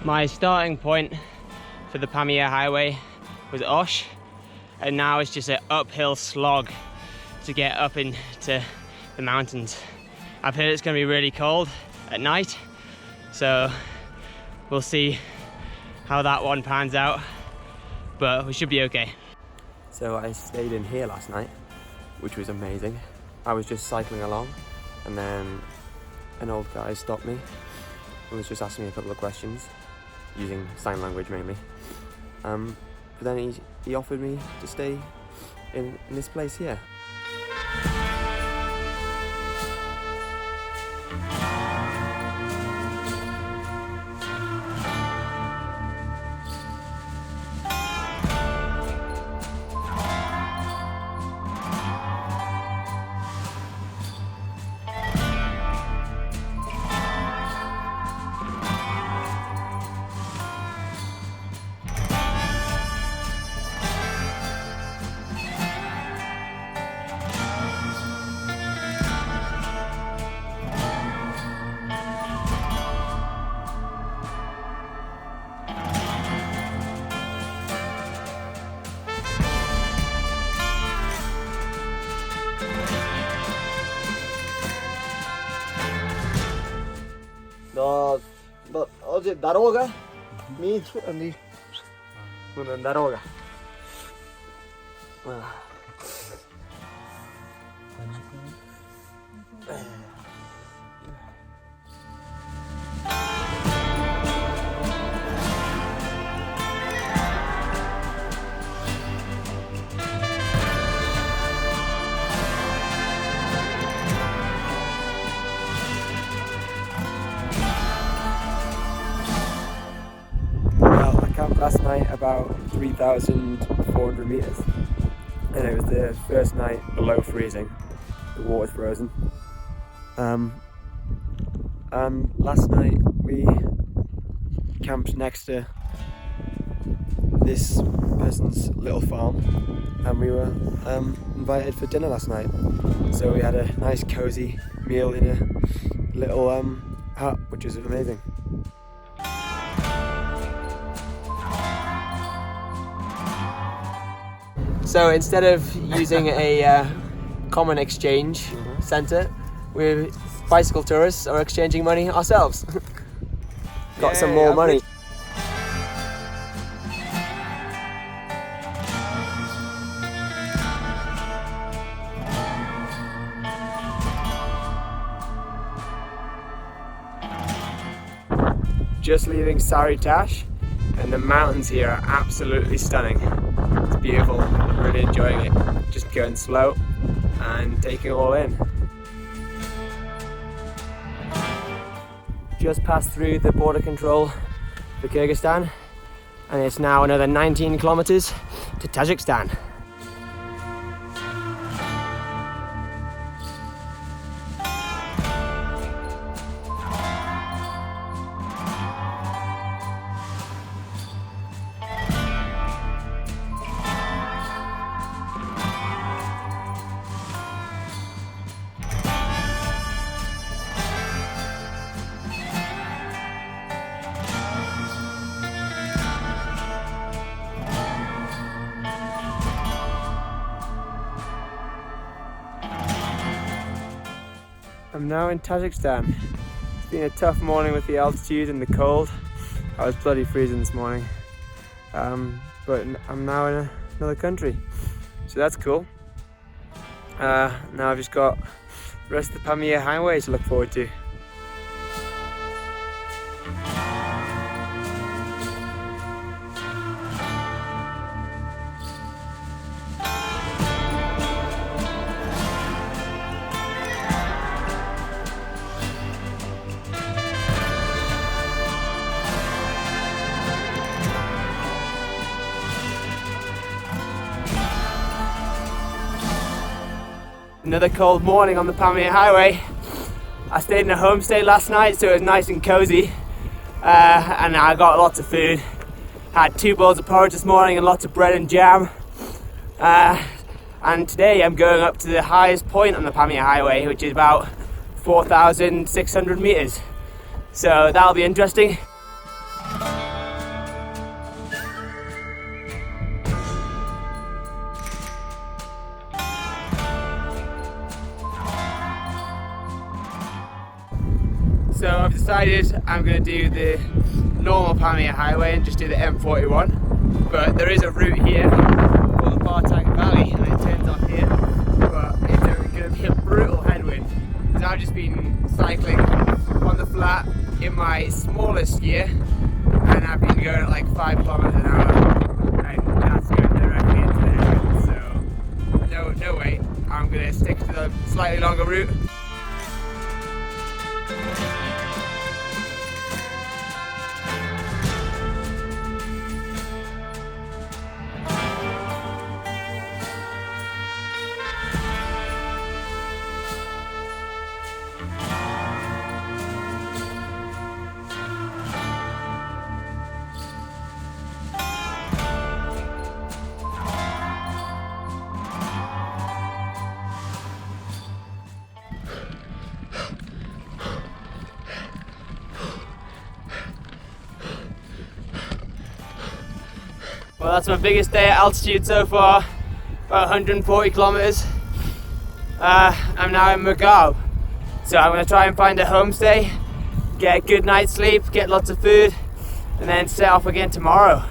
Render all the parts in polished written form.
My starting point for the Pamir Highway was Osh, and now it's just an uphill slog to get up into the mountains. I've heard it's going to be really cold at night, so we'll see how that one pans out, but we should be okay. So I stayed in here last night, which was amazing. I was just cycling along, and then an old guy stopped me and was just asking me a couple of questions, using sign language mainly. But then he offered me to stay in this place here. 어제 나로가 미 오늘 나로가 Last night about 3,400 meters, and it was the first night below freezing. The water's frozen. And last night we camped next to this person's little farm, and we were invited for dinner last night. So we had a nice cozy meal in a little hut, which was amazing. So instead of using a common exchange centre, we bicycle tourists are exchanging money ourselves. Got some more money. Just leaving Saritash, and the mountains here are absolutely stunning. It's beautiful, I'm really enjoying it. Just going slow and taking it all in. Just passed through the border control for Kyrgyzstan, and it's now another 19 kilometers to Tajikistan. I'm now in Tajikistan. It's been a tough morning with the altitude and the cold. I was bloody freezing this morning. But I'm now in another country, so that's cool. Now I've just got the rest of the Pamir Highway to look forward to. Another cold morning on the Pamir Highway. I stayed in a homestay last night, so it was nice and cozy, and I got lots of food. Had 2 bowls of porridge this morning and lots of bread and jam. And today I'm going up to the highest point on the Pamir Highway, which is about 4,600 meters. So that'll be interesting. So I've decided I'm going to do the normal Pamir Highway and just do the M41. But there is a route here called the Bartang Valley and it turns off here. But it's going to be a brutal headwind. Because I've just been cycling on the flat in my smallest gear and I've been going at like 5 kilometers an hour and that's going directly into the headwind. So no way, I'm going to stick to the slightly longer route. Well, that's my biggest day at altitude so far, about 140 kilometers. I'm now in Mugab, so I'm going to try and find a homestay, get a good night's sleep, get lots of food, and then set off again tomorrow.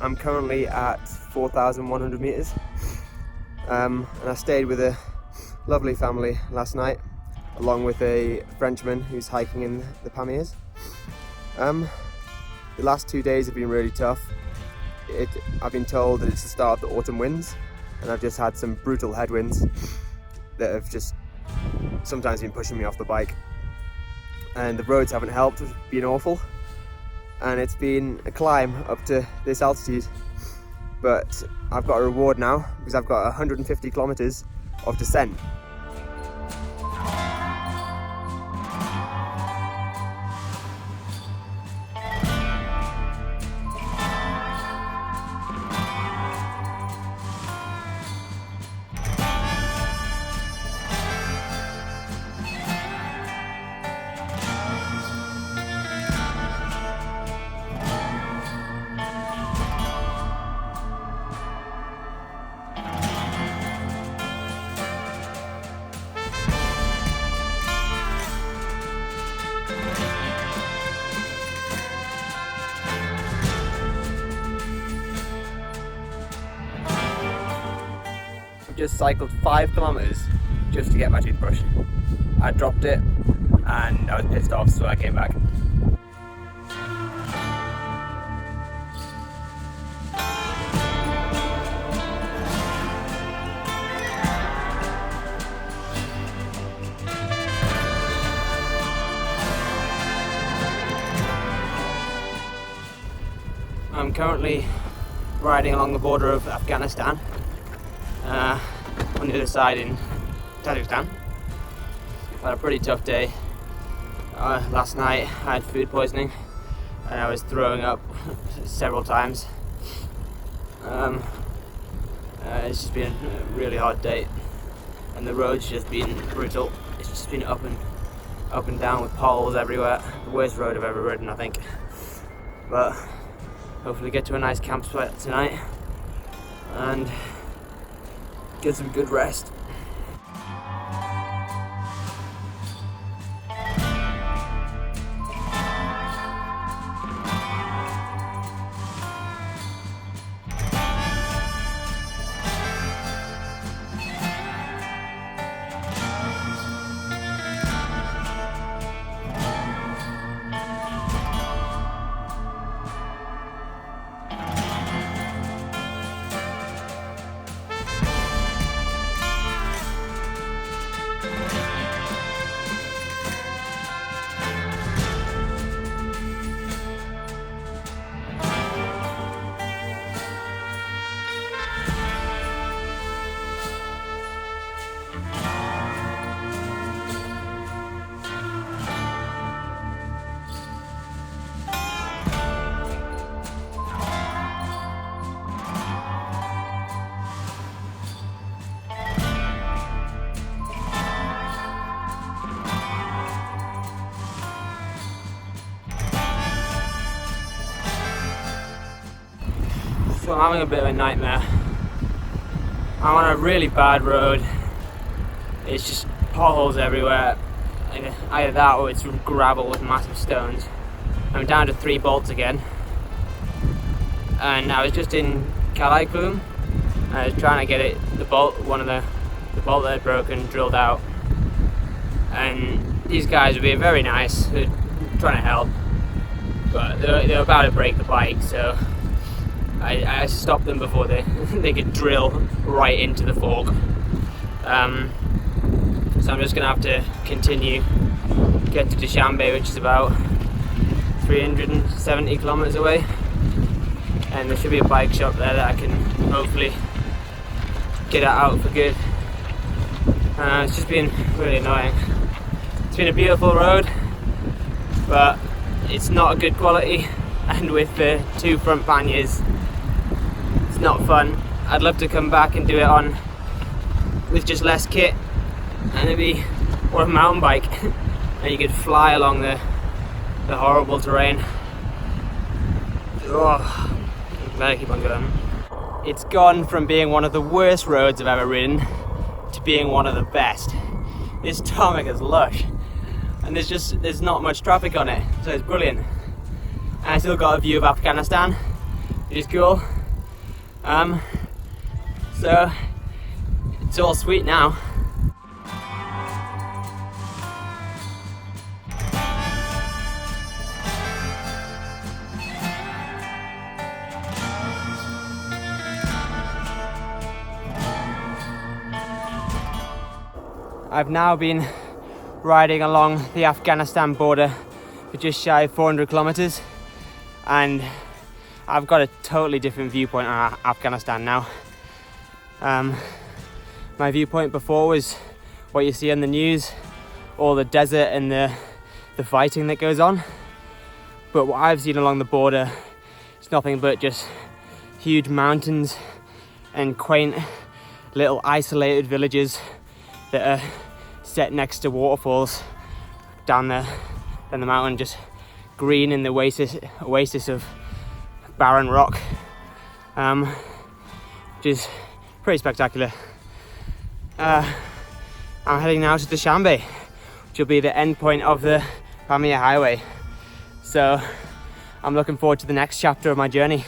I'm currently at 4,100 meters and I stayed with a lovely family last night along with a Frenchman who's hiking in the Pamirs. The last 2 days have been really tough. I've been told that it's the start of the autumn winds and I've just had some brutal headwinds that have just sometimes been pushing me off the bike, and the roads haven't helped, it's been awful. And it's been a climb up to this altitude, but I've got a reward now because I've got 150 kilometers of descent. Just cycled 5 kilometers just to get my toothbrush. I dropped it and I was pissed off, so I came back. I'm currently riding along the border of Afghanistan. On the other side in Tajikistan. Had a pretty tough day. Last night I had food poisoning and I was throwing up several times. It's just been a really hard day and the road's just been brutal. It's just been up and up and down with potholes everywhere. The worst road I've ever ridden, I think. But hopefully get to a nice camp spot tonight and get some good rest. So I'm having a bit of a nightmare. I'm on a really bad road. It's just potholes everywhere. Either that or it's gravel with massive stones. I'm down to 3 bolts again. And I was just in Calais Plume. I was trying to get the bolt that had broken, drilled out. And these guys were being very nice, they're trying to help. But they were about to break the bike, so I stopped them before they could drill right into the fork. So I'm just gonna have to continue, get to Dushanbe, which is about 370 kilometers away, and there should be a bike shop there that I can hopefully get it out for good. It's just been really annoying. It's been a beautiful road, but it's not a good quality, and with the 2 front panniers, it's not fun. I'd love to come back and do it on with just less kit, and or a mountain bike, and you could fly along the horrible terrain. Oh, better keep on going. It's gone from being one of the worst roads I've ever ridden to being one of the best. This tarmac is lush, and there's not much traffic on it, so it's brilliant. And I still got a view of Afghanistan, which is cool. So it's all sweet now. I've now been riding along the Afghanistan border for just shy of 400 kilometers, and I've got a totally different viewpoint on Afghanistan now. My viewpoint before was what you see on the news, all the desert and the fighting that goes on. But what I've seen along the border is nothing but just huge mountains and quaint little isolated villages that are set next to waterfalls down the mountain, just green in the oasis of barren rock, which is pretty spectacular. I'm heading now to Dushanbe, which will be the end point of the Pamir Highway. So I'm looking forward to the next chapter of my journey.